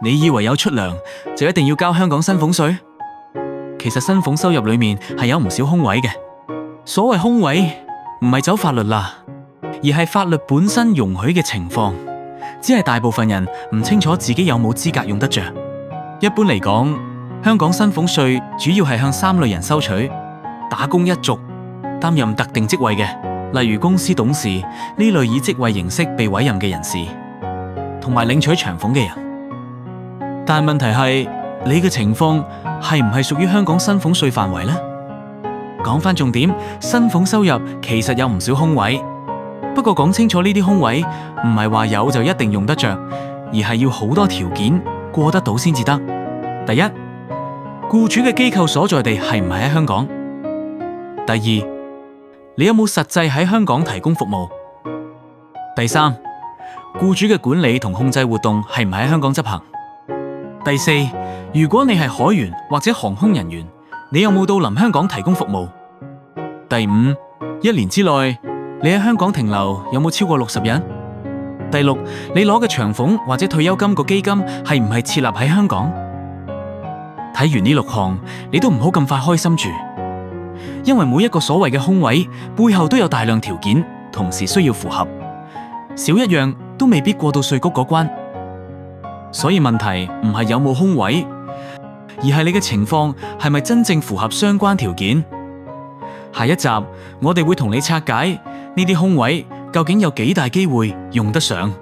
你以為有出糧就一定要交香港薪俸稅？其實薪俸收入裏面係有唔少空位嘅。所謂空位唔係走法律啦，而係法律本身容許嘅情況，只係大部分人唔清楚自己有冇資格用得着。一般嚟講，香港薪俸稅主要係向3類人收取：打工一族、擔任特定職位嘅，例如公司董事呢類以職位形式被委任嘅人士，同埋領取長俸嘅人。但問題係，你嘅情況係唔係屬於香港薪俸稅範圍呢？講返重點，薪俸收入其實有唔少空位，不過講清楚呢啲空位唔係話有就一定用得着，而係要好多條件過得到先至得。第一，僱主嘅機構所在地係唔係喺香港？第二，你有冇實際喺香港提供服務？第三，僱主嘅管理同控制活動係唔係喺香港執行？第四，如果你係海員或者航空人員，你有冇到臨香港提供服務？第五，一年之內你喺香港停留有冇超過60日？第六，你攞嘅長俸或者退休金個基金係唔係設立喺香港？睇完呢6項，你都唔好咁快開心住，因為每一個所謂嘅空位背後都有大量條件，同時需要符合，少一樣都未必過到稅局嗰關。所以問題唔係有冇空位，而係你嘅情況係咪真正符合相關條件。下一集我哋會同你拆解呢啲空位究竟有幾大機會用得上。